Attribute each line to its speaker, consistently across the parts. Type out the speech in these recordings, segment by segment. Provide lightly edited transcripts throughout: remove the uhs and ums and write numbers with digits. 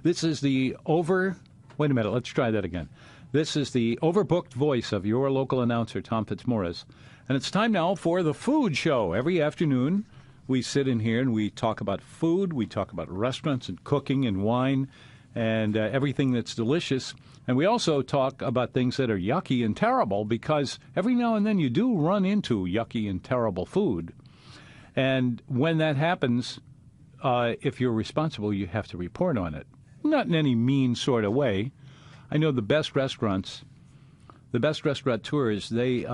Speaker 1: This is the wait a minute, let's try that again. This is the overbooked voice of your local announcer, Tom Fitzmorris. And it's time now for the food show. Every afternoon, we sit in here and we talk about food. We talk about restaurants and cooking and wine and everything that's delicious. And we also talk about things that are yucky and terrible, because every now and then you do run into yucky and terrible food. And when that happens, if you're responsible, you have to report on it. Not in any mean sort of way. I know the best restaurants, the best restaurateurs, they,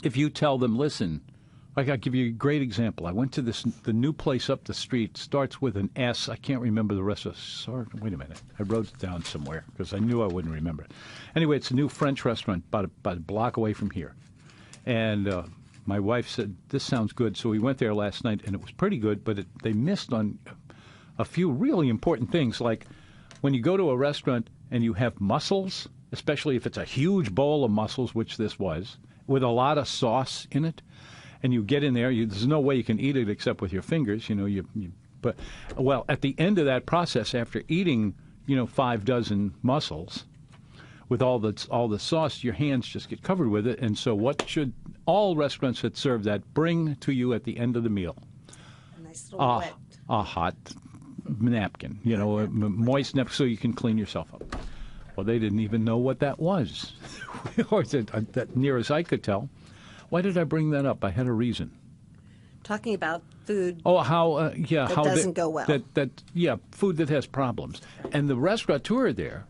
Speaker 1: if you tell them, listen, I'll give you a great example. I went to the new place up the street, starts with an S. I can't remember the rest of it. Wait a minute. I wrote it down somewhere because I knew I wouldn't remember it. Anyway, it's a new French restaurant about a block away from here. And my wife said, this sounds good. So we went there last night, and it was pretty good, but they missed on a few really important things, like when you go to a restaurant and you have mussels, especially if it's a huge bowl of mussels, which this was, with a lot of sauce in it, and you get in there, there's no way you can eat it except with your fingers, but at the end of that process, after eating, 5 dozen mussels, with all the sauce, your hands just get covered with it. And so what should all restaurants that serve that bring to you at the end of the meal?
Speaker 2: A nice little wet.
Speaker 1: A hot napkin, a moist napkin so you can clean yourself up. Well, they didn't even know what that was, or that near as I could tell. Why did I bring that up? I had a reason.
Speaker 2: Talking about food.
Speaker 1: Oh, how
Speaker 2: doesn't go well.
Speaker 1: Food that has problems. And the restaurateur there,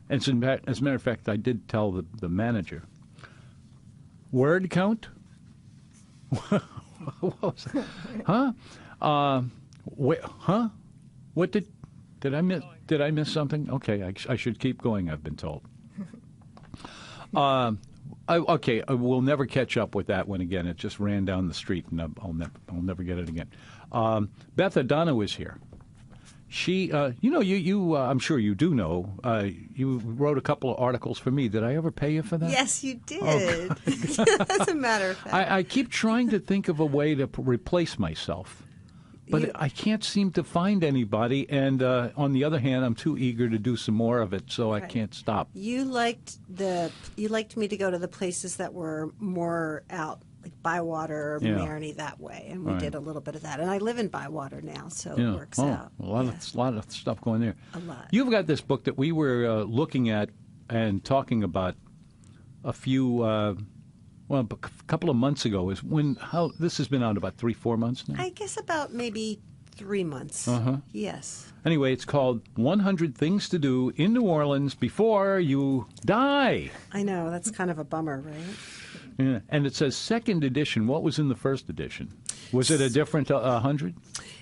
Speaker 1: and as a matter of fact, I did tell the manager, word count? What was that? Huh? Huh? What did I miss? Did I miss something? Okay, I should keep going, I've been told. We'll never catch up with that one again. It just ran down the street, and I'll never get it again. Beth Adana is here. She, I'm sure you do know, you wrote a couple of articles for me. Did I ever pay you for that?
Speaker 2: Yes, you did.
Speaker 1: Oh.
Speaker 2: As a matter of fact.
Speaker 1: I keep trying to think of a way to replace myself. But I can't seem to find anybody, and on the other hand, I'm too eager to do some more of it, so I can't stop.
Speaker 2: You liked me to go to the places that were more out, like Bywater or Marigny that way, and we did a little bit of that. And I live in Bywater now, so it works out.
Speaker 1: A lot of stuff going there.
Speaker 2: A lot.
Speaker 1: You've got this book that we were looking at and talking about a few. A couple of months ago this has been out about 3-4 months now?
Speaker 2: I guess about maybe 3 months.
Speaker 1: Uh-huh.
Speaker 2: Yes.
Speaker 1: Anyway, it's called 100 Things to Do in New Orleans Before You Die.
Speaker 2: I know. That's kind of a bummer, right?
Speaker 1: Yeah. And it says second edition. What was in the first edition? Was it a different 100?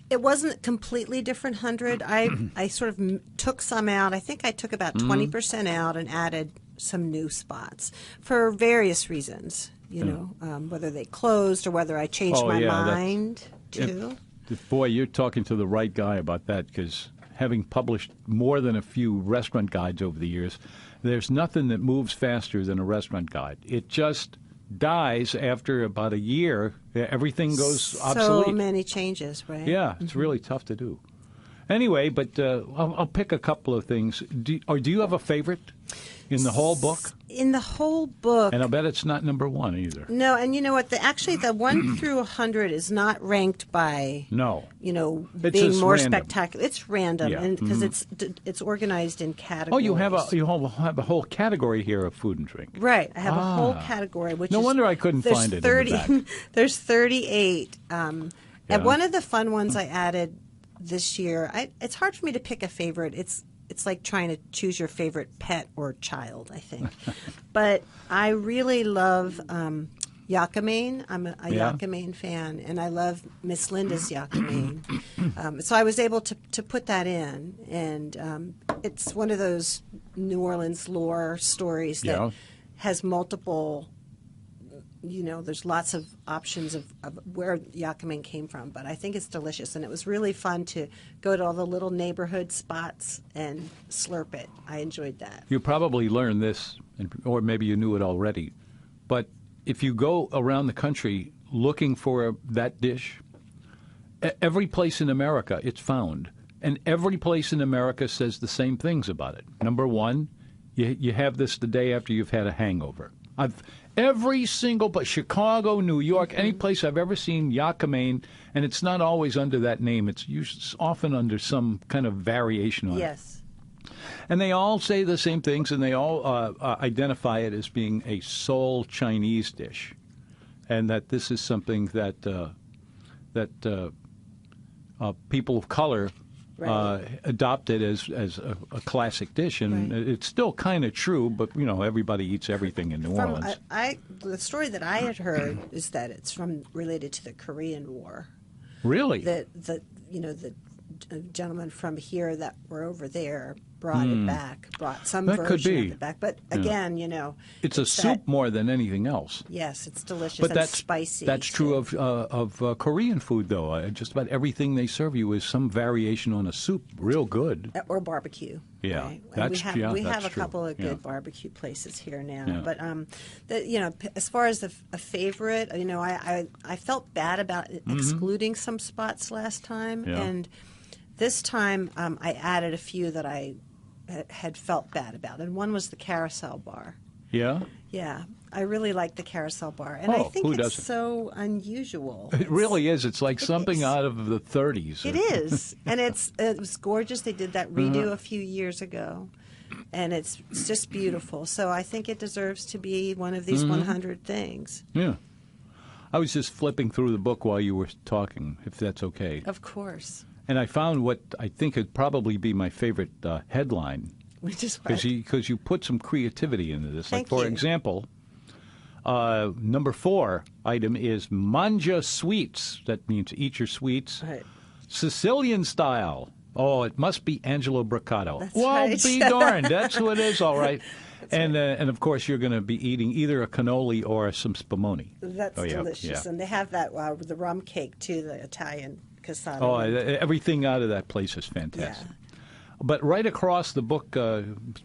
Speaker 2: It wasn't a completely different 100. I sort of took some out. I think I took about 20% out and added some new spots for various reasons. Whether they closed or whether I changed my mind too.
Speaker 1: Boy, you're talking to the right guy about that, because having published more than a few restaurant guides over the years, there's nothing that moves faster than a restaurant guide. It just dies after about a year. Everything goes obsolete.
Speaker 2: So many changes, right?
Speaker 1: Yeah, it's really tough to do. Anyway, but I'll pick a couple of things. Do you have a favorite in the whole book?
Speaker 2: In the whole book.
Speaker 1: And I'll bet it's not number one either.
Speaker 2: No, and you know what? The 1 through 100 is not ranked by, being more
Speaker 1: random.
Speaker 2: spectacular. It's random, and because it's organized in categories.
Speaker 1: Oh, you have a whole category here of food and drink.
Speaker 2: Right. I have a whole category, which
Speaker 1: no wonder I couldn't find it 30, in the back.
Speaker 2: There's 38. And one of the fun ones I added this year, it's hard for me to pick a favorite. It's like trying to choose your favorite pet or child, I think. But I really love Yakamain. I'm a Yakamain fan, and I love Miss Linda's Yakamain. So I was able to put that in, and it's one of those New Orleans lore stories that has multiple. There's lots of options of where Yakamain came from, but I think it's delicious, and it was really fun to go to all the little neighborhood spots and slurp it. I enjoyed that.
Speaker 1: You probably learned this, or maybe you knew it already, but if you go around the country looking for that dish, every place in America it's found. And every place in America says the same things about it. Number one, you have this the day after you've had a hangover. Every single place, Chicago, New York, any place I've ever seen Yakamain, and it's not always under that name. It's often under some kind of variation on it.
Speaker 2: Yes.
Speaker 1: And they all say the same things, and they all identify it as being a Seoul Chinese dish, and that this is something that people of color adopted as a classic dish, and it's still kind of true. But everybody eats everything in New Orleans.
Speaker 2: The story that I had heard is that it's related to the Korean War.
Speaker 1: Really?
Speaker 2: The gentlemen from here that were over there brought it back, brought some version of it back. But again,
Speaker 1: it's a soup more than anything else.
Speaker 2: Yes, it's delicious
Speaker 1: but
Speaker 2: and spicy.
Speaker 1: That's true of Korean food, though. Just about everything they serve you is some variation on a soup, real good.
Speaker 2: Or barbecue.
Speaker 1: Yeah,
Speaker 2: right?
Speaker 1: we
Speaker 2: have a
Speaker 1: true.
Speaker 2: couple of good barbecue places here now. Yeah. But as far as a favorite, I felt bad about excluding some spots last time, and this time I added a few that I had felt bad about, and one was the Carousel Bar.
Speaker 1: Yeah?
Speaker 2: Yeah. I really like the Carousel Bar, and I think it's so unusual.
Speaker 1: It really is. It's like something out of the 30s.
Speaker 2: It is, and it was gorgeous. They did that redo a few years ago, and it's just beautiful. So I think it deserves to be one of these 100 things.
Speaker 1: Yeah. I was just flipping through the book while you were talking, if that's okay.
Speaker 2: Of course.
Speaker 1: And I found what I think would probably be my favorite headline.
Speaker 2: Which is what?
Speaker 1: Because you put some creativity into this.
Speaker 2: Thank
Speaker 1: for
Speaker 2: you.
Speaker 1: example, number 4 item is manja sweets. That means eat your sweets.
Speaker 2: Right.
Speaker 1: Sicilian style. Oh, it must be Angelo Broccato.
Speaker 2: That's
Speaker 1: well,
Speaker 2: right.
Speaker 1: be darned. That's who it is, all right. And of course, you're going to be eating either a cannoli or some spumoni.
Speaker 2: That's delicious.
Speaker 1: Yeah.
Speaker 2: And they have that the rum cake, too, the Italian cassata.
Speaker 1: Oh, everything out of that place is fantastic. Yeah. But right across the book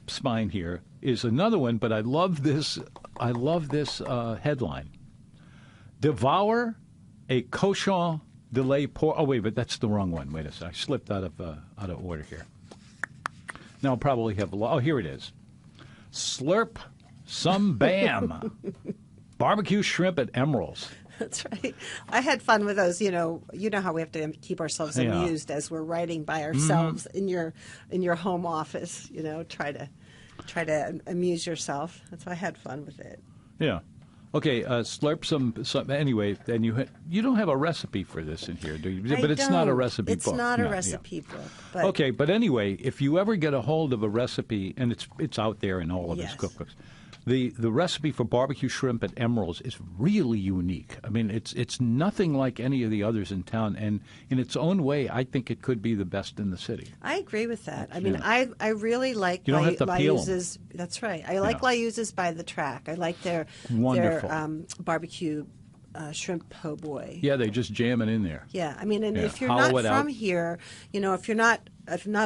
Speaker 1: spine here is another one, but I love this headline. Devour a cochon de lait pork. Oh, wait, but that's the wrong one. Wait a second. I slipped out of order here. Now I'll probably have oh, here it is. Slurp some bam. Barbecue shrimp at Emerald's.
Speaker 2: That's right. I had fun with those. You know how we have to keep ourselves amused as we're writing by ourselves in your home office. Try to amuse yourself. That's why I had fun with it.
Speaker 1: Yeah. Okay. Slurp some. Anyway, and you don't have a recipe for this in here, do you? But it's not a recipe book.
Speaker 2: It's not a recipe book. But
Speaker 1: okay. But anyway, if you ever get a hold of a recipe, and it's out there in all of his cookbooks. The recipe for barbecue shrimp at Emerald's is really unique. I mean, it's nothing like any of the others in town, and in its own way, I think it could be the best in the city.
Speaker 2: I agree with that. I mean, I really like
Speaker 1: you don't have to peel them.
Speaker 2: That's right. I like Liuz's by the track. I like their barbecue shrimp po' boy.
Speaker 1: Yeah, they just jam it in there.
Speaker 2: Yeah, I mean, and if you're not from here, if you're not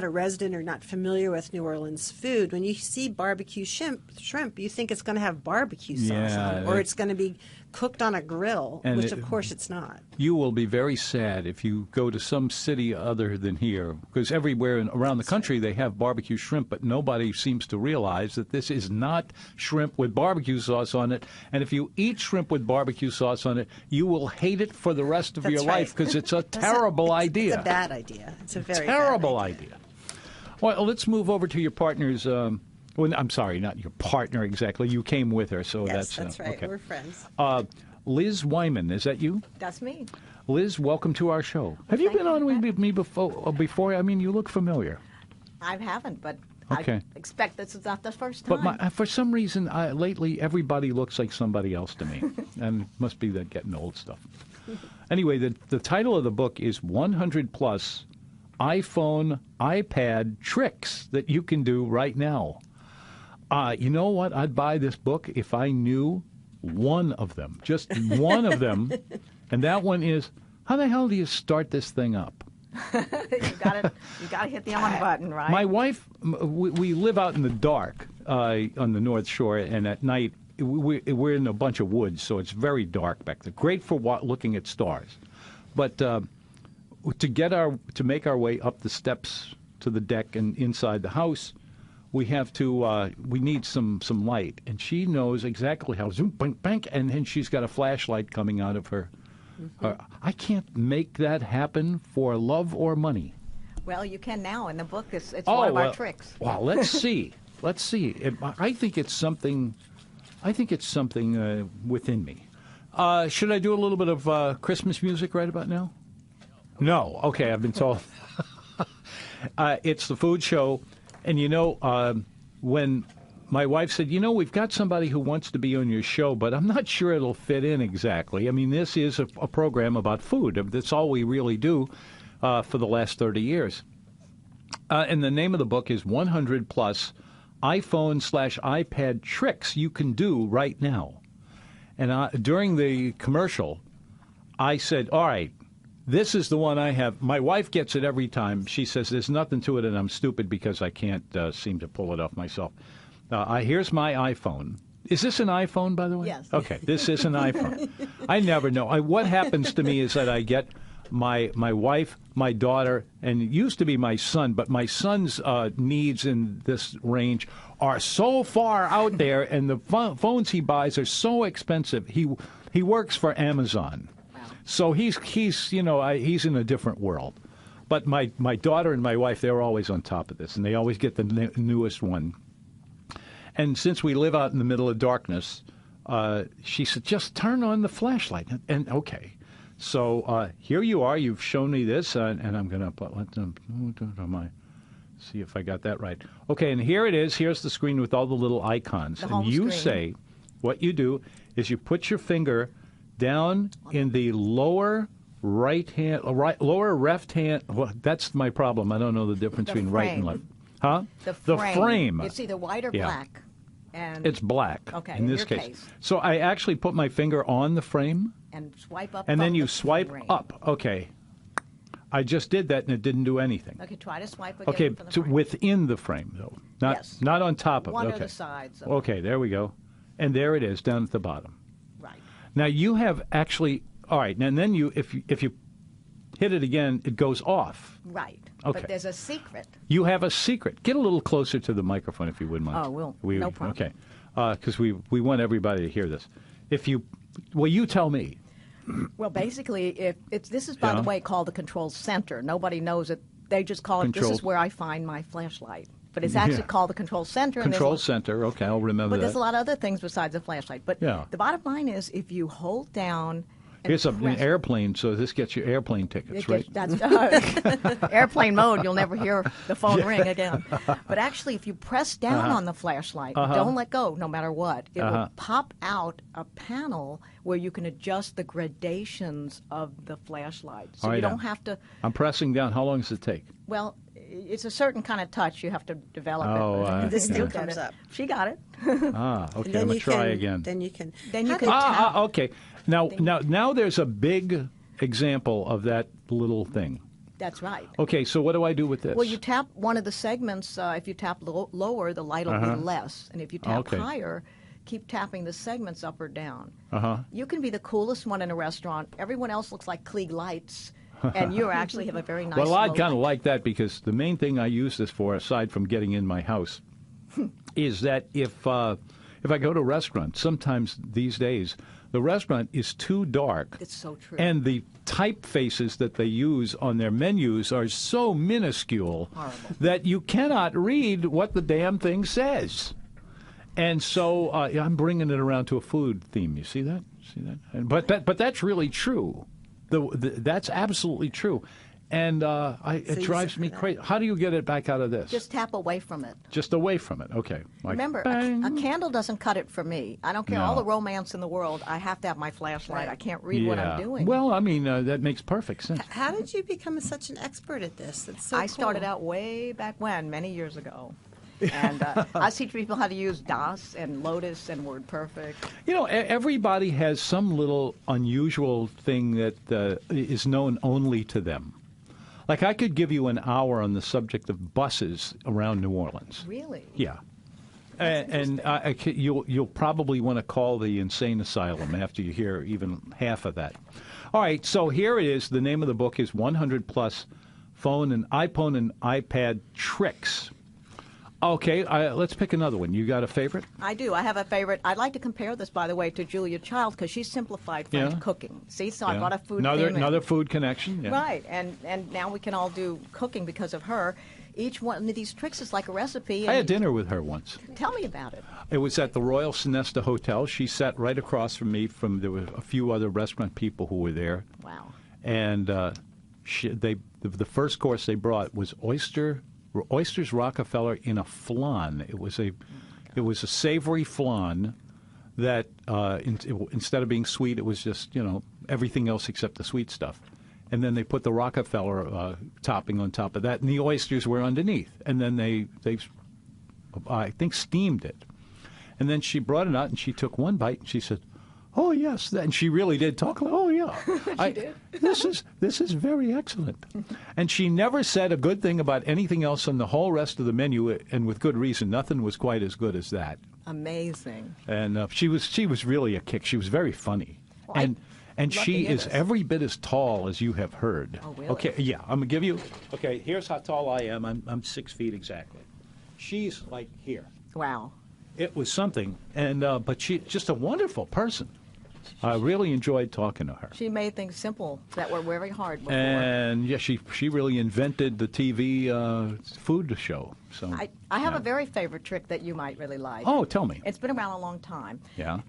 Speaker 2: a resident or not familiar with New Orleans food, when you see barbecue shrimp, you think it's going to have barbecue sauce on it, or it's going to be cooked on a grill, which of course it's not.
Speaker 1: You will be very sad if you go to some city other than here, because everywhere around the country they have barbecue shrimp, but nobody seems to realize that this is not shrimp with barbecue sauce on it. And if you eat shrimp with barbecue sauce on it, you will hate it for the rest of your life, because it's a terrible idea.
Speaker 2: It's a bad idea. It's a very
Speaker 1: terrible
Speaker 2: bad
Speaker 1: idea. Well, let's move over to your partner's. Well, I'm sorry, not your partner exactly. You came with her, so
Speaker 2: that's right.
Speaker 1: Okay.
Speaker 2: We're friends.
Speaker 1: Liz Wyman, is that you?
Speaker 3: That's me.
Speaker 1: Liz, welcome to our show. Have you been on with me before? I mean, you look familiar.
Speaker 3: I haven't, but
Speaker 1: okay.
Speaker 3: I expect this is not the first time.
Speaker 1: But for some reason, lately, everybody looks like somebody else to me, and it must be that getting old stuff. Anyway, the title of the book is 100 Plus iPhone, iPad Tricks That You Can Do Right Now. You know what? I'd buy this book if I knew one of them, just one of them, and that one is, how the hell do you start this thing up?
Speaker 3: You got to hit the on button, right?
Speaker 1: My wife, we live out in the dark on the North Shore, and at night we're in a bunch of woods, so it's very dark back there. Great for looking at stars, but to make our way up the steps to the deck and inside the house, we need some light, and she knows exactly how. Zoom, bang, bang, and then she's got a flashlight coming out of her. I can't make that happen for love or money.
Speaker 3: Well, you can now. In the book, it's one of our tricks.
Speaker 1: Well, let's see. Let's see. I think it's something. I think it's something within me. Should I do a little bit of Christmas music right about now? No. Okay, I've been told. It's the food show, and when my wife said, we've got somebody who wants to be on your show, but I'm not sure it'll fit in exactly. I mean, this is a program about food. That's all we really do for the last 30 years. And the name of the book is 100 plus iPhone/iPad tricks you can do right now. And during the commercial, I said, all right, this is the one I have. My wife gets it every time. She says there's nothing to it, and I'm stupid because I can't seem to pull it off myself. Here's my iPhone. Is this an iPhone, by the way?
Speaker 3: Yes.
Speaker 1: Okay, this is an iPhone. I never know. What happens to me is that I get my wife, my daughter, and it used to be my son, but my son's needs in this range are so far out there, and the phones he buys are so expensive. He works for Amazon. Wow. So he's in a different world. But my daughter and my wife, they're always on top of this, and they always get the newest one. And since we live out in the middle of darkness, she said, just turn on the flashlight. And okay. So here you are. You've shown me this, and I'm going to see if I got that right. Okay, and here it is. Here's the screen with all the little icons. And you say, what you do is you put your finger down in the lower lower left hand. Well, that's my problem. I don't know the difference between right and left. Huh?
Speaker 3: The frame.
Speaker 1: It's
Speaker 3: either white or black. And
Speaker 1: it's black.
Speaker 3: Okay,
Speaker 1: in this case. So I actually put my finger on the frame.
Speaker 3: And swipe up.
Speaker 1: And then you swipe up. Okay. I just did that, and it didn't do anything.
Speaker 3: Okay, try to swipe again.
Speaker 1: Okay,
Speaker 3: from the frame.
Speaker 1: within the frame, though. Not on top of it.
Speaker 3: One
Speaker 1: okay.
Speaker 3: of the sides.
Speaker 1: Okay, there we go. And there it is, down at the bottom.
Speaker 3: Right.
Speaker 1: Now, you have actually... All right, and then if you hit it again, it goes off.
Speaker 3: Right.
Speaker 1: Okay.
Speaker 3: But there's a secret.
Speaker 1: You have a secret. Get a little closer to the microphone, if you wouldn't mind.
Speaker 3: Oh, no problem.
Speaker 1: Okay, because we want everybody to hear this. You tell me.
Speaker 3: Well, basically, this is, by the way, called the control center. Nobody knows it. They just call it, this is where I find my flashlight. But it's actually called the control center.
Speaker 1: Control center, okay, I'll remember that.
Speaker 3: But there's a lot of other things besides the flashlight. But the bottom line is, if you hold down...
Speaker 1: Here's an airplane, so this gets you airplane tickets, right?
Speaker 3: That's airplane mode. You'll never hear the phone ring again. But actually, if you press down on the flashlight, don't let go, no matter what, it will pop out a panel where you can adjust the gradations of the flashlight. So you don't have to...
Speaker 1: I'm pressing down. How long does it take?
Speaker 3: Well, it's a certain kind of touch. You have to develop it.
Speaker 2: This still comes up.
Speaker 3: She got it.
Speaker 1: Okay. I'm going to try again.
Speaker 2: Then you can...
Speaker 1: Okay. Now there's a big example of that little thing.
Speaker 3: That's right.
Speaker 1: Okay, so what do I do with this?
Speaker 3: Well, you tap one of the segments. If you tap lower, the light will be less. And if you tap higher, keep tapping the segments up or down. You can be the coolest one in a restaurant. Everyone else looks like Klieg lights. And you actually have a very nice...
Speaker 1: Well, I kind of like that, because the main thing I use this for, aside from getting in my house, is that if I go to a restaurant, sometimes these days, the restaurant is too dark.
Speaker 3: It's so true.
Speaker 1: And the typefaces that they use on their menus are so minuscule that you cannot read what the damn thing says. And so I'm bringing it around to a food theme. You see that? But that's really true. That's absolutely true. And it drives me crazy. How do you get it back out of this?
Speaker 3: Just tap away from it.
Speaker 1: Just away from it, okay.
Speaker 3: Remember, a candle doesn't cut it for me. I don't care all the romance in the world. I have to have my flashlight. I can't read what I'm doing.
Speaker 1: Well, I mean, that makes perfect sense.
Speaker 2: How did you become such an expert at this? It's so
Speaker 3: I started out way back when, many years ago. And I teach people how to use DOS and Lotus and WordPerfect.
Speaker 1: Everybody has some little unusual thing that is known only to them. Like, I could give you an hour on the subject of buses around New Orleans.
Speaker 3: Really?
Speaker 1: Yeah. And you'll probably want to call the insane asylum after you hear even half of that. All right, so here it is. The name of the book is 100 Plus Phone and iPhone and iPad Tricks. Okay, let's pick another one. You got a favorite?
Speaker 3: I do. I have a favorite. I'd like to compare this, by the way, to Julia Child because she simplified French cooking. See, so I brought a food
Speaker 1: another food connection. Yeah.
Speaker 3: Right, and now we can all do cooking because of her. Each one of these tricks is like a recipe.
Speaker 1: I had dinner with her once.
Speaker 3: Tell me about it.
Speaker 1: It was at the Royal Sonesta Hotel. She sat right across from me. There were a few other restaurant people who were there.
Speaker 3: Wow.
Speaker 1: And the first course they brought was oysters Rockefeller in a flan. It was a savory flan that instead of being sweet, it was just everything else except the sweet stuff. And then they put the Rockefeller topping on top of that, and the oysters were underneath. And then they I think steamed it. And then she brought it out and she took one bite and she said, "Oh yes," and she really did talk. Oh yeah,
Speaker 3: she did.
Speaker 1: This is very excellent. And she never said a good thing about anything else on the whole rest of the menu, and with good reason. Nothing was quite as good as that.
Speaker 3: Amazing.
Speaker 1: And she was really a kick. She was very funny,
Speaker 3: well,
Speaker 1: and she is every bit as tall as you have heard.
Speaker 3: Oh really?
Speaker 1: Okay, yeah, I'm gonna give you. Okay, here's how tall I am. I'm 6 feet exactly. She's like here.
Speaker 3: Wow.
Speaker 1: It was something, and but she's just a wonderful person. I really enjoyed talking to her.
Speaker 3: She made things simple that were very hard before.
Speaker 1: And yeah, she really invented the TV food show. So
Speaker 3: I have a very favorite trick that you might really like.
Speaker 1: Oh, tell me.
Speaker 3: It's been around a long time.
Speaker 1: Yeah.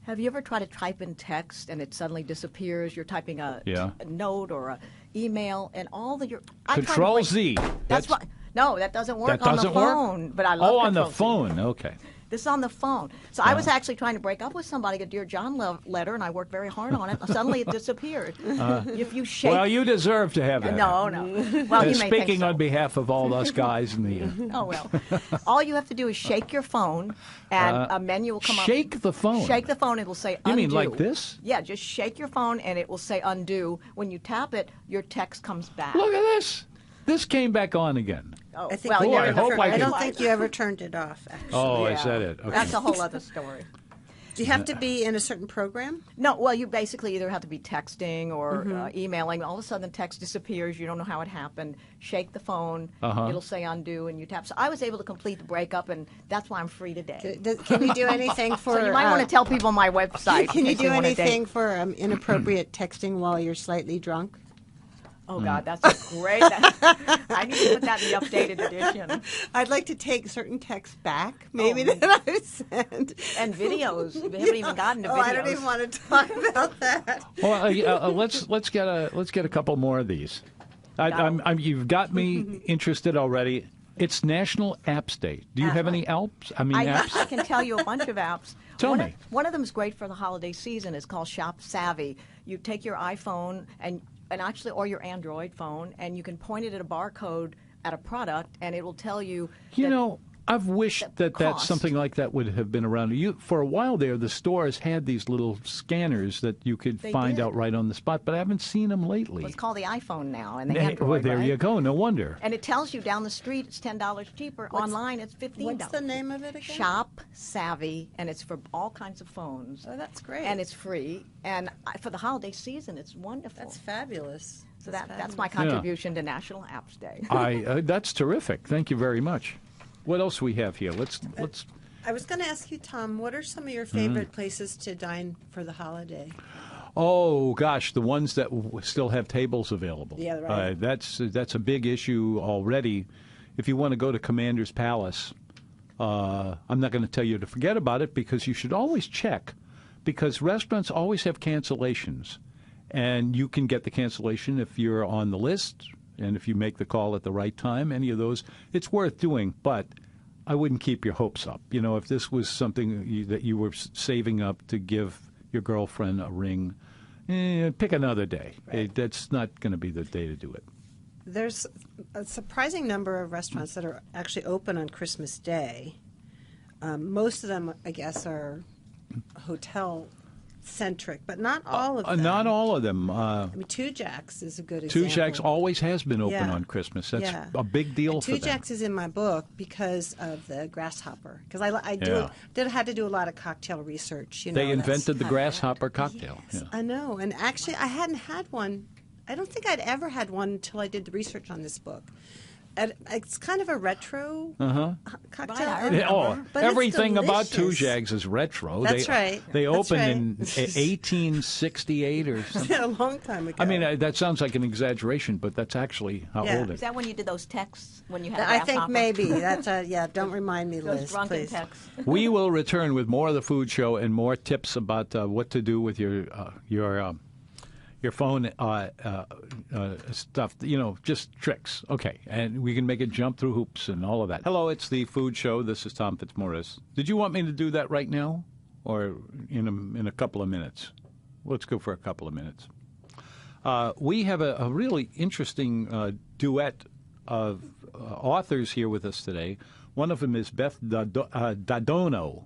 Speaker 3: Have you ever tried to type in text and it suddenly disappears? You're typing a note or a email and all your
Speaker 1: Control Z.
Speaker 3: That's right. No, that doesn't work
Speaker 1: that doesn't
Speaker 3: on the phone.
Speaker 1: Work?
Speaker 3: But I love
Speaker 1: on the
Speaker 3: Control-Z.
Speaker 1: phone. Okay.
Speaker 3: This is on the phone. So I was actually trying to break up with somebody, a Dear John letter, and I worked very hard on it. Suddenly it disappeared. If you shake...
Speaker 1: Well, you deserve to have that.
Speaker 3: No. Well, you may
Speaker 1: speaking
Speaker 3: think so.
Speaker 1: on behalf of all us guys in the...
Speaker 3: Oh, well. All you have to do is shake your phone, and a menu will come up.
Speaker 1: Shake the phone?
Speaker 3: Shake the phone, it will say undo.
Speaker 1: You mean like this?
Speaker 3: Yeah, just shake your phone, and it will say undo. When you tap it, your text comes back.
Speaker 1: Look at this. This came back on again.
Speaker 3: Oh,
Speaker 2: I think
Speaker 3: well,
Speaker 2: I don't think you ever turned it off, actually.
Speaker 1: Oh,
Speaker 3: yeah.
Speaker 1: is that it? Okay.
Speaker 3: That's a whole other story.
Speaker 2: Do you have to be in a certain program?
Speaker 3: No, well, you basically either have to be texting or emailing. All of a sudden, the text disappears. You don't know how it happened. Shake the phone. It'll say undo, and you tap. So I was able to complete the breakup, and that's why I'm free today.
Speaker 2: Can you do anything for...
Speaker 3: So you might want to tell people on my website.
Speaker 2: Can you do anything for inappropriate texting while you're slightly drunk?
Speaker 3: Oh, God, that's great. I need to put that in the updated edition.
Speaker 2: I'd like to take certain texts back, maybe, that I've sent.
Speaker 3: And videos. We haven't even gotten to videos.
Speaker 2: I don't even want to talk about that.
Speaker 1: Well, let's get a couple more of these. You've got me interested already. It's National Apps Day. Do you have any apps? Apps?
Speaker 3: I can tell you a bunch of apps.
Speaker 1: Tell me.
Speaker 3: One of them is great for the holiday season. It's called Shop Savvy. You take your iPhone or your Android phone, and you can point it at a barcode at a product, and it will tell you.
Speaker 1: I've wished that something like that would have been around. For a while there, the stores had these little scanners that you could find out right on the spot, but I haven't seen them lately.
Speaker 3: Well, it's called the iPhone now, and the Android.
Speaker 1: Well, there
Speaker 3: right?
Speaker 1: you go. No wonder.
Speaker 3: And it tells you down the street it's $10 cheaper. Online, it's $15.
Speaker 2: What's the name of it again?
Speaker 3: Shop Savvy, and it's for all kinds of phones.
Speaker 2: Oh, that's great.
Speaker 3: And it's free. And for the holiday season, it's wonderful.
Speaker 2: That's fabulous.
Speaker 3: So that's my contribution to National Apps Day.
Speaker 1: That's terrific. Thank you very much. What else we have here? Let's.
Speaker 2: I was going to ask you, Tom, what are some of your favorite places to dine for the holiday?
Speaker 1: Oh gosh, the ones that still have tables available.
Speaker 2: Yeah, right.
Speaker 1: That's a big issue already. If you want to go to Commander's Palace, I'm not going to tell you to forget about it because you should always check, because restaurants always have cancellations, and you can get the cancellation if you're on the list. And if you make the call at the right time, any of those, it's worth doing. But I wouldn't keep your hopes up. If this was something that you were saving up to give your girlfriend a ring, pick another day.
Speaker 2: Right.
Speaker 1: That's not going to be the day to do it.
Speaker 2: There's a surprising number of restaurants that are actually open on Christmas Day. Most of them, I guess, are hotel centric, but not all of them.
Speaker 1: Not all of them.
Speaker 2: I mean, Two Jacks is a good
Speaker 1: Two
Speaker 2: example.
Speaker 1: Jacks always has been open
Speaker 2: Yeah.
Speaker 1: on Christmas. That's
Speaker 2: Yeah.
Speaker 1: a big deal
Speaker 2: And
Speaker 1: for
Speaker 2: Two
Speaker 1: them.
Speaker 2: Jacks is in my book because of the grasshopper. Because I had to do a lot of cocktail research. You know,
Speaker 1: They invented the
Speaker 2: that's-
Speaker 1: grasshopper cocktail.
Speaker 2: Yes,
Speaker 1: Yeah.
Speaker 2: I know. And actually, I hadn't had one. I don't think I'd ever had one until I did the research on this book. And it's kind of a retro cocktail.
Speaker 3: Right,
Speaker 1: Yeah, oh,
Speaker 2: But it's
Speaker 1: everything about Two
Speaker 2: delicious.
Speaker 1: Jacks is retro.
Speaker 2: That's right.
Speaker 1: They
Speaker 2: That's
Speaker 1: opened
Speaker 2: right.
Speaker 1: in 1868 or something.
Speaker 2: A long time ago.
Speaker 1: I mean, that sounds like an exaggeration, but that's actually how
Speaker 2: Yeah.
Speaker 1: old it
Speaker 3: Is
Speaker 1: is.
Speaker 3: that when you did those texts when you had
Speaker 2: I think
Speaker 3: grasshopper?
Speaker 2: maybe. That's don't remind me,
Speaker 3: Those
Speaker 2: Liz,
Speaker 3: drunken
Speaker 2: please.
Speaker 3: texts.
Speaker 1: We will return with more of the food show and more tips about what to do with your phone stuff. You know, just tricks. Okay, and we can make it jump through hoops and all of that. Hello, it's the food show. This is Tom Fitzmorris. Did you want me to do that right now, or in a couple of minutes? Let's go for a couple of minutes. We have a really interesting duet of authors here with us today. One of them is Beth Dadono.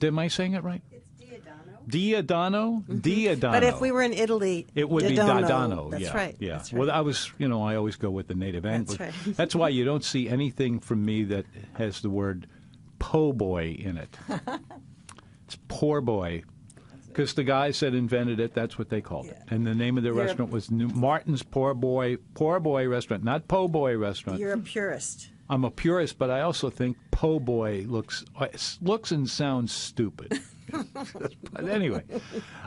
Speaker 1: Am I saying it right?
Speaker 2: It's Diodano.
Speaker 1: Diodano? Diodano.
Speaker 2: But if we were in Italy,
Speaker 1: It would be Dodano.
Speaker 2: That's
Speaker 1: yeah,
Speaker 2: right.
Speaker 1: Yeah.
Speaker 2: That's right.
Speaker 1: Well, I always go with the native end.
Speaker 2: That's
Speaker 1: but
Speaker 2: right.
Speaker 1: That's why you don't see anything from me that has the word po' boy in it. It's poor boy. Because the guys that invented it, that's what they called it. And the name of the restaurant was Martin's Poor Boy Restaurant, not Po' Boy Restaurant.
Speaker 2: You're a purist.
Speaker 1: I'm a purist, but I also think po' boy looks and sounds stupid. But anyway,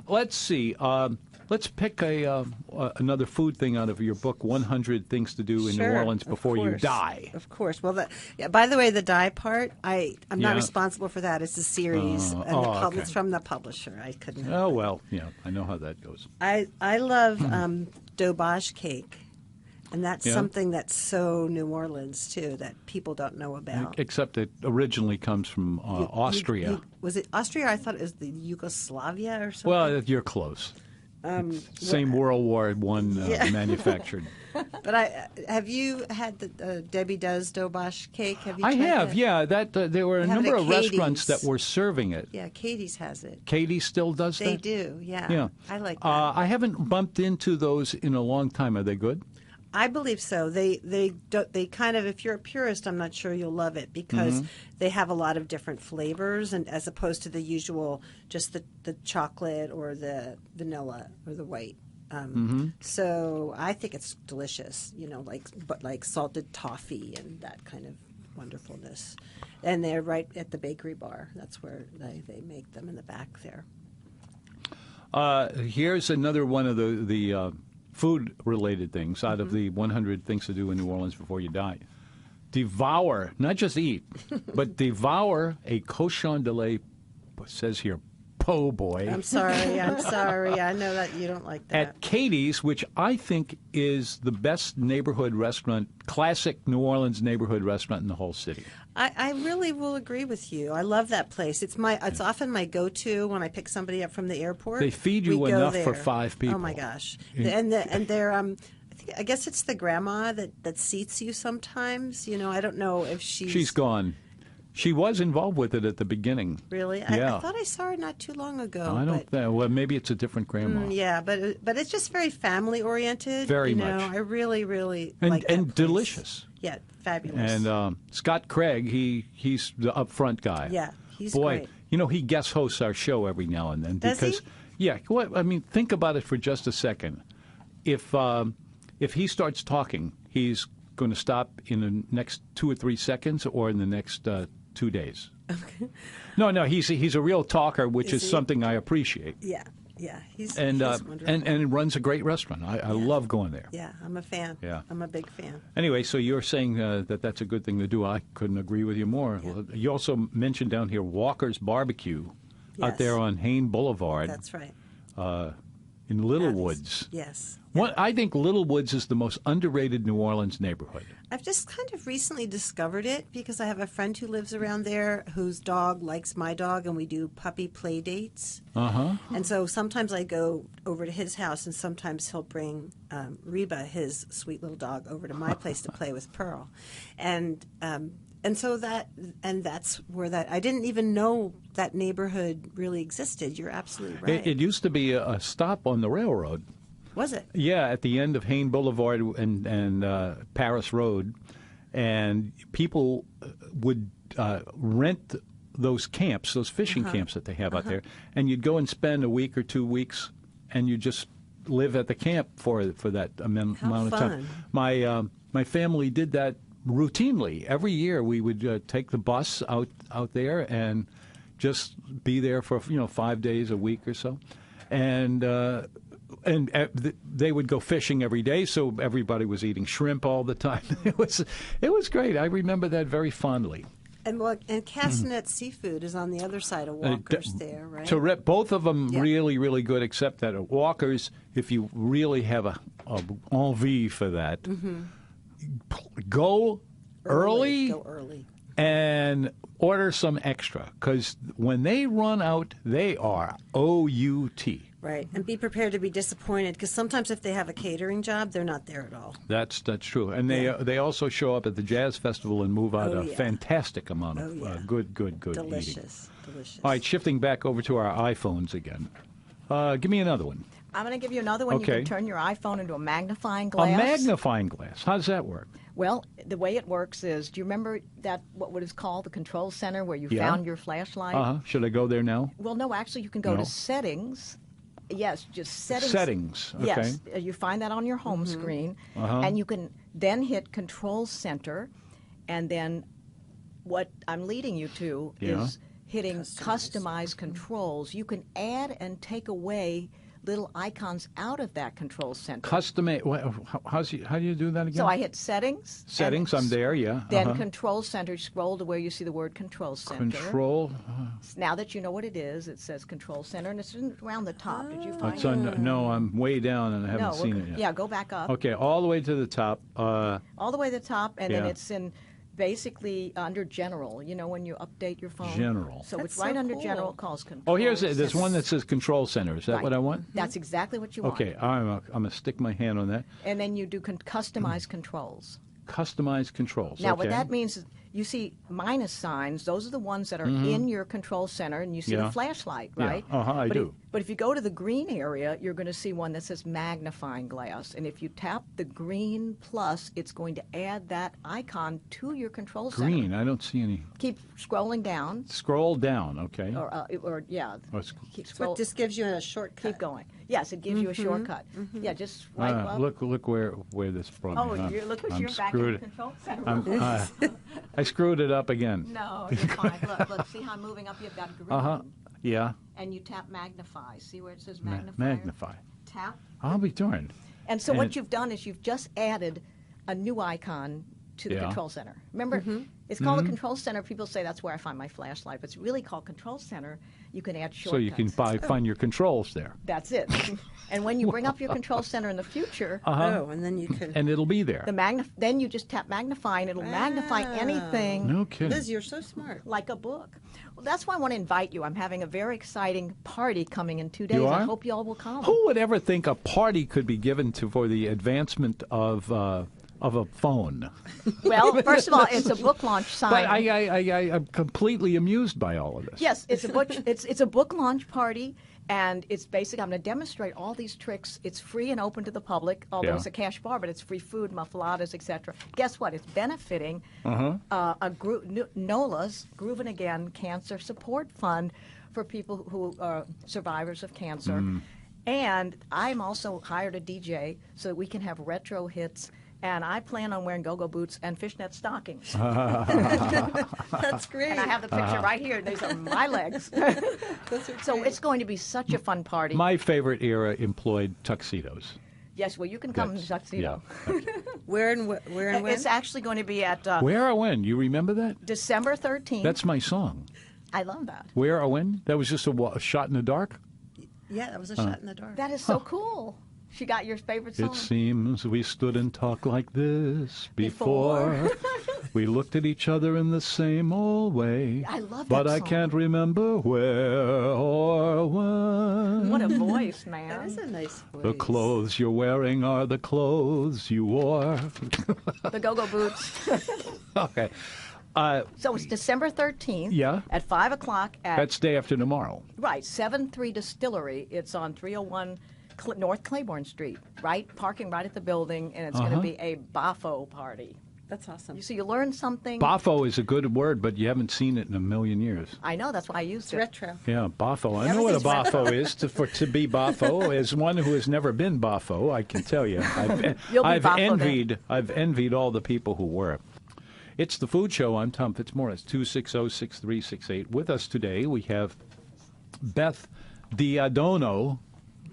Speaker 1: let's see. Let's pick another food thing out of your book, 100 Things to Do in New Orleans Before You Die.
Speaker 2: Of course. Well, by the way, the die part, I'm not
Speaker 1: Yeah.
Speaker 2: responsible for that. It's a series, and
Speaker 1: okay.
Speaker 2: it's from the publisher. I couldn't help
Speaker 1: Oh,
Speaker 2: it.
Speaker 1: well, yeah, I know how that goes.
Speaker 2: I love doboge cake. And that's
Speaker 1: Yeah.
Speaker 2: something that's so New Orleans, too, that people don't know about.
Speaker 1: Except it originally comes from Austria.
Speaker 2: Was it Austria? I thought it was the Yugoslavia or something.
Speaker 1: Well, you're close. Same World War I manufactured.
Speaker 2: But have you had the Debbie Does doboge cake? Have you
Speaker 1: I
Speaker 2: tried
Speaker 1: have,
Speaker 2: that?
Speaker 1: yeah. There were a
Speaker 2: They have it
Speaker 1: number
Speaker 2: at
Speaker 1: of restaurants
Speaker 2: Katie's.
Speaker 1: that were serving it.
Speaker 2: Yeah, Katie's has it.
Speaker 1: Katie still does
Speaker 2: They
Speaker 1: that?
Speaker 2: do, yeah.
Speaker 1: Yeah.
Speaker 2: I like that.
Speaker 1: I haven't bumped into those in a long time. Are they good?
Speaker 2: I believe so. They kind of, if you're a purist, I'm not sure you'll love it because they have a lot of different flavors, and as opposed to the usual, just the chocolate or the vanilla or the white. So I think it's delicious. You know, like salted toffee and that kind of wonderfulness. And they're right at the bakery bar. That's where they make them in the back there.
Speaker 1: Here's another one of the food-related things out of the 100 Things to Do in New Orleans Before You Die. Devour, not just eat, but devour a cochon de lait, says here, po' boy.
Speaker 2: I'm sorry. I know that you don't like that.
Speaker 1: At Katie's, which I think is the best neighborhood restaurant, classic New Orleans neighborhood restaurant in the whole city.
Speaker 2: I really will agree with you. I love that place. It's often my go-to when I pick somebody up from the airport.
Speaker 1: They feed you
Speaker 2: We go
Speaker 1: enough for
Speaker 2: there.
Speaker 1: 5 people.
Speaker 2: Oh my gosh! And they're I guess it's the grandma that seats you sometimes. You know, I don't know if
Speaker 1: She's gone. She was involved with it at the beginning.
Speaker 2: Really?
Speaker 1: Yeah.
Speaker 2: I thought I saw her not too long ago.
Speaker 1: I don't know. Well, maybe it's a different grandma.
Speaker 2: Yeah, but it's just very family oriented.
Speaker 1: Very
Speaker 2: you know?
Speaker 1: much.
Speaker 2: I really, really
Speaker 1: And
Speaker 2: like that place.
Speaker 1: delicious.
Speaker 2: Yeah, fabulous.
Speaker 1: And Scott Craig, he's the upfront guy.
Speaker 2: Yeah, he's
Speaker 1: Boy,
Speaker 2: great.
Speaker 1: you know, he guest hosts our show every now and then.
Speaker 2: Does he?
Speaker 1: Because, yeah, I mean, think about it for just a second. If he starts talking, he's going to stop in the next 2 or 3 seconds or in the next 2 days.
Speaker 2: Okay.
Speaker 1: No, he's a real talker, which is
Speaker 2: he?
Speaker 1: something I appreciate.
Speaker 2: Yeah, he's wonderful.
Speaker 1: And runs a great restaurant. I love going there.
Speaker 2: Yeah, I'm a fan.
Speaker 1: Yeah.
Speaker 2: I'm a big fan.
Speaker 1: Anyway, so you're saying that that's a good thing to do. I couldn't agree with you more.
Speaker 2: Yeah.
Speaker 1: You also mentioned down here Walker's Barbecue out
Speaker 2: Yes.
Speaker 1: there on Hain Boulevard
Speaker 2: That's right.
Speaker 1: in Little Woods.
Speaker 2: Yes.
Speaker 1: I think Little Woods is the most underrated New Orleans neighborhood.
Speaker 2: I've just kind of recently discovered it because I have a friend who lives around there whose dog likes my dog, and we do puppy play dates.
Speaker 1: Uh-huh.
Speaker 2: And so sometimes I go over to his house, and sometimes he'll bring Reba, his sweet little dog, over to my place to play with Pearl. And And so that's where I didn't even know that neighborhood really existed. You're absolutely right.
Speaker 1: It used to be a stop on the railroad.
Speaker 2: Was it?
Speaker 1: Yeah, at the end of Hain Boulevard and Paris Road, and people would rent those camps, those fishing camps that they have out there, and you'd go and spend a week or 2 weeks, and you just live at the camp for that amount of time. My family did that routinely. Every year we would take the bus out there and just be there for 5 days, a week or so, and they would go fishing every day, so everybody was eating shrimp all the time. It was great. I remember that very fondly.
Speaker 2: And Castanet Seafood is on the other side of Walker's there, right?
Speaker 1: Both of them really, really good, except that at Walker's, if you really have a envie for that, go early.
Speaker 2: Go early.
Speaker 1: And order some extra, because when they run out, they are OUT.
Speaker 2: Right, and be prepared to be disappointed, because sometimes if they have a catering job, they're not there at all.
Speaker 1: That's true, and they also show up at the Jazz Festival and move out fantastic amount of good
Speaker 2: delicious,
Speaker 1: eating.
Speaker 2: Delicious.
Speaker 1: All right, shifting back over to our iPhones again. Give me another one.
Speaker 3: I'm going to give you another one.
Speaker 1: Okay.
Speaker 3: You can turn your iPhone into a magnifying glass.
Speaker 1: A magnifying glass. How does that work?
Speaker 3: Well, the way it works is, do you remember what is called the control center where you found your flashlight?
Speaker 1: Should I go there now?
Speaker 3: Well, no, actually you can go to settings. Yes, just settings.
Speaker 1: Settings, okay.
Speaker 3: Yes, you find that on your home screen, and you can then hit control center, and then what I'm leading you to is hitting customize controls. You can add and take away little icons out of that control center.
Speaker 1: How do you do that again?
Speaker 3: So I hit settings.
Speaker 1: Settings, I'm there, yeah.
Speaker 3: Then control center, scroll to where you see the word control center.
Speaker 1: Control.
Speaker 3: Now that you know what it says control center, and it's around the top. Did you find it?
Speaker 1: No, I'm way down and I haven't seen it yet.
Speaker 3: Yeah, go back up.
Speaker 1: Okay, all the way to the top.
Speaker 3: All the way to the top, and then it's in basically under general, when you update your phone.
Speaker 1: General.
Speaker 3: So
Speaker 2: That's
Speaker 3: it's right
Speaker 2: so
Speaker 3: under
Speaker 2: cool.
Speaker 3: general, calls control.
Speaker 1: Oh, there's one that says control center. Is that what I want?
Speaker 3: That's exactly what you want.
Speaker 1: Okay, I'm going to stick my hand on that.
Speaker 3: And then you do customize controls.
Speaker 1: Customize controls.
Speaker 3: Now,
Speaker 1: okay.
Speaker 3: what that means is you see minus signs. Those are the ones that are in your control center, and you see the flashlight, right?
Speaker 1: Yeah, I do.
Speaker 3: But if you go to the green area, you're going to see one that says magnifying glass. And if you tap the green plus, it's going to add that icon to your control center.
Speaker 1: Green, I don't see any.
Speaker 3: Keep scrolling down.
Speaker 1: Scroll down, okay.
Speaker 3: Keep
Speaker 2: So it just gives you a shortcut.
Speaker 3: Keep going. Yes, it gives you a shortcut. Yeah, just swipe up.
Speaker 1: Look where this brought me.
Speaker 3: Look what you're back in the control center.
Speaker 1: I screwed it up again.
Speaker 3: No, you're fine. Look, see how I'm moving up? You've got green.
Speaker 1: Yeah.
Speaker 3: And you tap magnify. See where it says magnify?
Speaker 1: Magnify.
Speaker 3: Tap.
Speaker 1: I'll be darned.
Speaker 3: And so what you've done is you've just added a new icon to the control center. Remember, it's called the control center. People say that's where I find my flashlight, but it's really called control center. You can add shortcuts.
Speaker 1: So you can find your controls there.
Speaker 3: That's it. And when you bring up your control center in the future,
Speaker 2: and then you can.
Speaker 1: And it'll be there.
Speaker 3: Then you just tap magnify, and it'll magnify anything.
Speaker 1: No kidding.
Speaker 2: Liz, you're so smart.
Speaker 3: Like a book. Well, that's why I want to invite you. I'm having a very exciting party coming in 2 days.
Speaker 1: You are?
Speaker 3: I hope you all will come.
Speaker 1: Who would ever think a party could be given for the advancement of a phone?
Speaker 3: Well, first of all, it's a book launch sign.
Speaker 1: But I'm completely amused by all of this.
Speaker 3: Yes, it's a book launch party, and it's basically I'm going to demonstrate all these tricks. It's free and open to the public, although it's a cash bar, but it's free food, muffaladas, etc. Guess what? It's benefiting NOLA's Groovin' Again Cancer Support Fund for people who are survivors of cancer. And I'm also hired a DJ so that we can have retro hits. And I plan on wearing go-go boots and fishnet stockings.
Speaker 2: That's great.
Speaker 3: And I have the picture right here. These are my legs. So it's going to be such a fun party.
Speaker 1: My favorite era employed tuxedos.
Speaker 3: Yes, well, you can come in tuxedo.
Speaker 1: Yeah. Okay.
Speaker 2: Where and when?
Speaker 3: It's actually going to be at
Speaker 1: Where or when? You remember that?
Speaker 3: December 13th.
Speaker 1: That's my song.
Speaker 3: I love that.
Speaker 1: Where or when? That was just a shot in the dark?
Speaker 2: Yeah, that was a shot in the dark.
Speaker 3: That is so cool. She got your favorite song.
Speaker 1: It seems we stood and talked like this before. We looked at each other in the same old way.
Speaker 3: I love that
Speaker 1: But I
Speaker 3: song.
Speaker 1: can't remember where or when.
Speaker 3: What a voice, man.
Speaker 2: That is a nice voice.
Speaker 1: The clothes you're wearing are the clothes you wore.
Speaker 3: The go-go boots.
Speaker 1: Okay.
Speaker 3: So it's December 13th
Speaker 1: Yeah.
Speaker 3: at 5 o'clock at...
Speaker 1: That's day after tomorrow.
Speaker 3: Right, 7-3 Distillery. It's on 301 North Claiborne Street, right? Parking right at the building, and it's going to be a Bafo party.
Speaker 2: That's awesome.
Speaker 3: So you learn something.
Speaker 1: Bafo is a good word, but you haven't seen it in a million years.
Speaker 3: I know, that's why I used
Speaker 2: It's
Speaker 3: it.
Speaker 2: retro.
Speaker 1: Yeah, Bafo. I know what a Bafo is. To be Bafo, as one who has never been Bafo, I can tell you.
Speaker 3: You'll be
Speaker 1: I've
Speaker 3: Bafo then.
Speaker 1: I've envied all the people who were. It's the Food Show. I'm Tom Fitzmorris, 260-6368. With us today, we have Beth Diadono.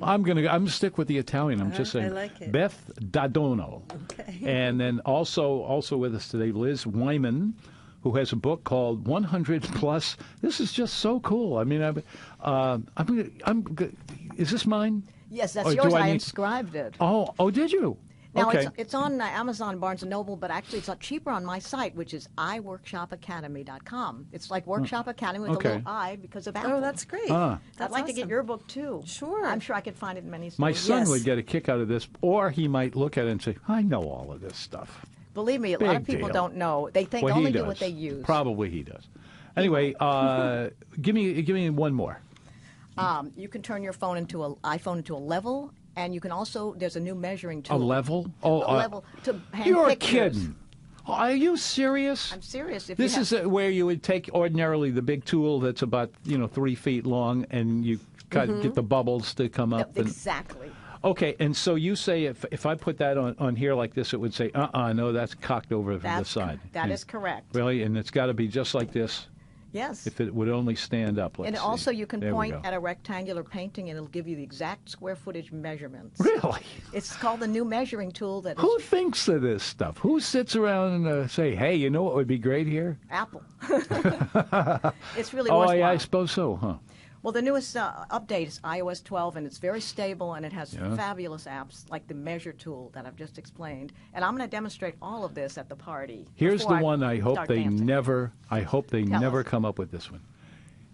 Speaker 1: I'm gonna stick with the Italian. I'm just saying.
Speaker 2: I like it.
Speaker 1: Beth Diadono.
Speaker 2: Okay.
Speaker 1: And then also with us today, Liz Wyman, who has a book called 100 Plus. This is just so cool. I mean, is this mine?
Speaker 3: Yes, that's
Speaker 1: Or do
Speaker 3: yours.
Speaker 1: I
Speaker 3: I
Speaker 1: need-
Speaker 3: inscribed it.
Speaker 1: Oh, did you?
Speaker 3: Now,
Speaker 1: okay.
Speaker 3: it's on Amazon, Barnes & Noble, but actually it's cheaper on my site, which is iWorkshopAcademy.com. It's like Workshop Academy with
Speaker 1: Okay.
Speaker 3: a little I because of Apple.
Speaker 2: Oh, that's great.
Speaker 1: Ah.
Speaker 3: I'd like to get
Speaker 2: awesome.
Speaker 3: your book, too.
Speaker 2: Sure.
Speaker 3: I'm sure I could find it in many stores.
Speaker 1: My son
Speaker 2: Yes.
Speaker 1: would get a kick out of this, or he might look at it and say, I know all of this stuff.
Speaker 3: Believe me, a lot of
Speaker 1: Big
Speaker 3: people
Speaker 1: deal.
Speaker 3: don't know. They think
Speaker 1: Well, he
Speaker 3: only
Speaker 1: does.
Speaker 3: do what they use.
Speaker 1: Probably he does. Anyway, give me one more.
Speaker 3: You can turn your iPhone into a level, and you can also, there's a new measuring
Speaker 1: A
Speaker 3: tool.
Speaker 1: level? Oh,
Speaker 3: A level to hang
Speaker 1: you're
Speaker 3: pictures.
Speaker 1: kidding. Are you serious?
Speaker 3: I'm serious. If
Speaker 1: This
Speaker 3: you
Speaker 1: is where you would take ordinarily the big tool that's about 3 feet long, and you get the bubbles to come up. And,
Speaker 3: exactly.
Speaker 1: okay, and so you say if I put that on here like this, it would say, no, that's cocked over from the
Speaker 3: That's
Speaker 1: side.
Speaker 3: That is correct.
Speaker 1: Really, and it's got to be just like this.
Speaker 3: Yes.
Speaker 1: If it would only stand up. Let's
Speaker 3: And
Speaker 1: see.
Speaker 3: also you can
Speaker 1: There we
Speaker 3: point
Speaker 1: go.
Speaker 3: at a rectangular painting, and it'll give you the exact square footage measurements.
Speaker 1: Really?
Speaker 3: It's called the new measuring tool that is
Speaker 1: Who thinks of this stuff? Who sits around and say, hey, you know what would be great here?
Speaker 3: Apple. It's really
Speaker 1: Oh,
Speaker 3: worthwhile.
Speaker 1: yeah, I suppose so, huh?
Speaker 3: Well, the newest update is iOS 12, and it's very stable, and it has fabulous apps like the measure tool that I've just explained. And I'm going to demonstrate all of this at the party.
Speaker 1: Here's the
Speaker 3: before
Speaker 1: one I hope
Speaker 3: start
Speaker 1: they
Speaker 3: dancing.
Speaker 1: never
Speaker 3: Tell us.
Speaker 1: come up with this one.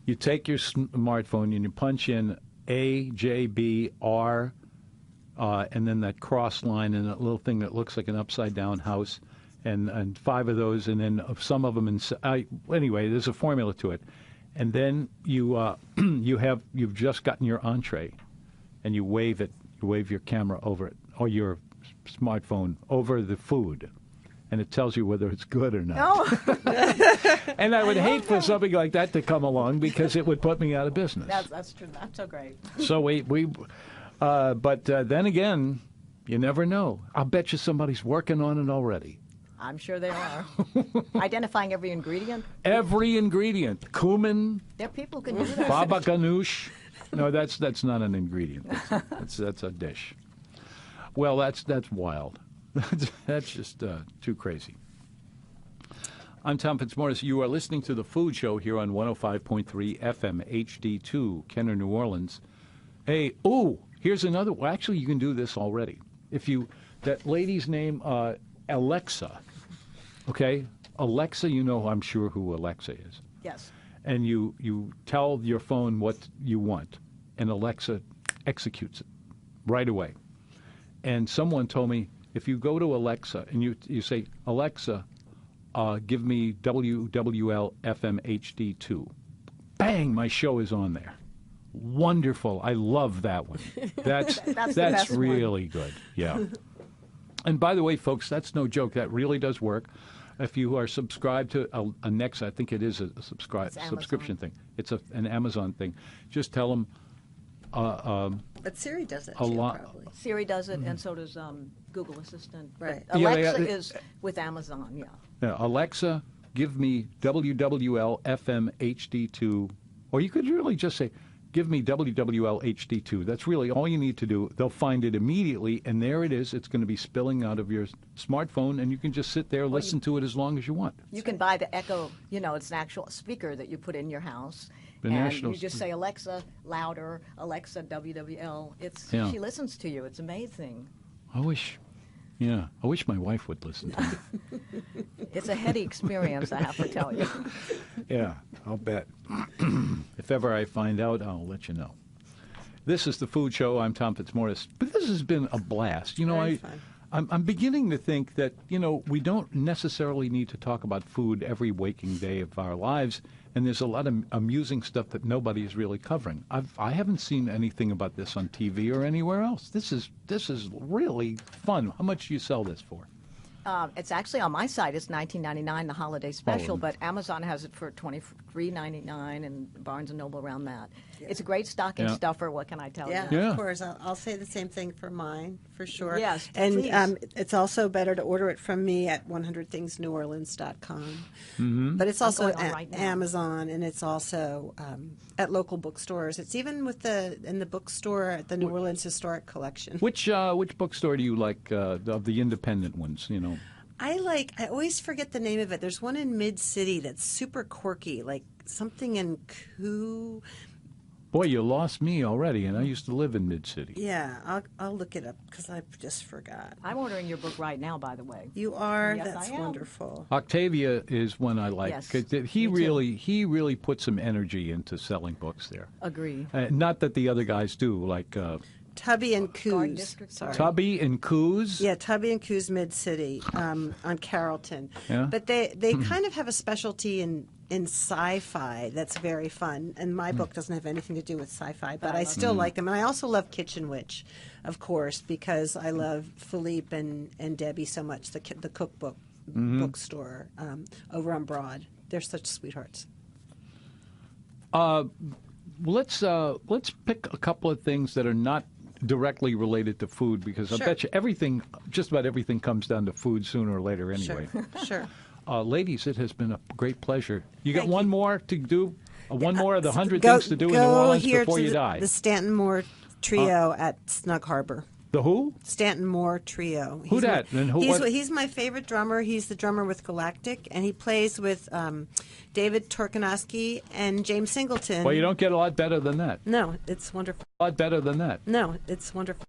Speaker 1: You take your smartphone and you punch in A, J, B, R, and then that cross line and that little thing that looks like an upside down house, and 5 of those, and then some of them. Anyway, there's a formula to it. And then you've just gotten your entree, and you wave your camera over it, or your smartphone over the food, and it tells you whether it's good or not.
Speaker 3: Oh,
Speaker 1: And I would hate for something like that to come along because it would put me out of business.
Speaker 3: that's true. That's so great.
Speaker 1: So but then again, you never know. I'll bet you somebody's working on it already.
Speaker 3: I'm sure they are. Identifying every ingredient.
Speaker 1: Every ingredient, cumin,
Speaker 3: There are people who can do that.
Speaker 1: baba ganoush. No, that's not an ingredient. That's a dish. Well, that's wild. That's just too crazy. I'm Tom Fitzmorris. You are listening to The Food Show here on 105.3 FM HD2, Kenner, New Orleans. Hey, here's another. Well, actually, you can do this already. That lady's name, Alexa. Okay, Alexa. You know, I'm sure who Alexa is.
Speaker 3: Yes.
Speaker 1: And you tell your phone what you want, and Alexa executes it right away. And someone told me, if you go to Alexa and you say, Alexa, give me WWL FM HD2, bang, my show is on there. Wonderful. I love that one. That's
Speaker 3: the best one.
Speaker 1: really good. Yeah. And by the way, folks, that's no joke. That really does work. If you are subscribed to a Nexa, I think it is a subscription thing. It's an Amazon thing. Just tell them.
Speaker 2: But Siri does it
Speaker 1: A
Speaker 2: too,
Speaker 1: lot-
Speaker 2: probably.
Speaker 3: Siri does it, and so does Google Assistant. But
Speaker 2: Right.
Speaker 1: Yeah,
Speaker 3: Alexa
Speaker 1: yeah.
Speaker 3: is with Amazon, yeah.
Speaker 1: Yeah, Alexa, give me WWL FM HD2, or you could really just say, give me WWL HD2. That's really all you need to do. They'll find it immediately, and there it is. It's going to be spilling out of your smartphone, and you can just sit there, listen to it as long as you want.
Speaker 3: You can buy the Echo, it's an actual speaker that you put in your house.
Speaker 1: The
Speaker 3: and
Speaker 1: national
Speaker 3: you just say, Alexa, louder, Alexa, WWL.
Speaker 1: Yeah.
Speaker 3: She listens to you. It's amazing.
Speaker 1: I wish my wife would listen to me.
Speaker 3: It's a heady experience, I have to tell you.
Speaker 1: Yeah, I'll bet. If ever I find out, I'll let you know. This is The Food Show. I'm Tom Fitzmorris. But this has been a blast.
Speaker 2: Very fun.
Speaker 1: I'm beginning to think that, we don't necessarily need to talk about food every waking day of our lives, and there's a lot of amusing stuff that nobody is really covering. I haven't seen anything about this on TV or anywhere else. This is really fun. How much do you sell this for?
Speaker 3: It's actually on my site. It's $19.99, the holiday special, but Amazon has it for $23.99 and Barnes & Noble around that. Yeah. It's a great stocking stuffer. What can I tell you?
Speaker 2: Yeah, of course. I'll say the same thing for mine, for sure.
Speaker 3: Yes,
Speaker 2: and it's also better to order it from me at 100thingsneworleans.com. Mm-hmm. But it's also at Amazon, and it's also at local bookstores. It's even in the bookstore at the New Orleans Historic Collection.
Speaker 1: Which bookstore do you like of the independent ones?
Speaker 2: I always forget the name of it. There's one in Mid-City that's super quirky, like something in Coo.
Speaker 1: Boy, you lost me already, and I used to live in Mid-City.
Speaker 2: Yeah, I'll look it up because I just forgot.
Speaker 3: I'm ordering your book right now, by the way.
Speaker 2: You are?
Speaker 3: Yes,
Speaker 2: That's wonderful.
Speaker 1: Octavia is one I like.
Speaker 3: Yes,
Speaker 1: he really put some energy into selling books there.
Speaker 3: Agree.
Speaker 1: Not that the other guys do, like...
Speaker 2: Tubby and Coos.
Speaker 1: Tubby and Coos?
Speaker 2: Yeah, Tubby and Coos Mid-City on Carrollton. Yeah. But they kind of have a specialty in sci-fi that's very fun. And my book doesn't have anything to do with sci-fi, but I still like them. And I also love Kitchen Witch, of course, because I love Philippe and Debbie so much, the cookbook bookstore over on Broad. They're such sweethearts.
Speaker 1: Let's pick a couple of things that are not directly related to food, because I bet you just about everything comes down to food sooner or later anyway.
Speaker 2: Sure.
Speaker 1: Ladies, it has been a great pleasure. You got one more to do? One more of the 100 things to do in New Orleans before you die?
Speaker 2: The Stanton Moore Trio at Snug Harbor.
Speaker 1: The who?
Speaker 2: Stanton Moore Trio.
Speaker 1: Who that?
Speaker 2: He's my favorite drummer. He's the drummer with Galactic, and he plays with David Torkanowski and James Singleton.
Speaker 1: Well, you don't get a lot better than that.
Speaker 2: No, it's wonderful.
Speaker 1: A lot better than that.
Speaker 2: No, it's wonderful.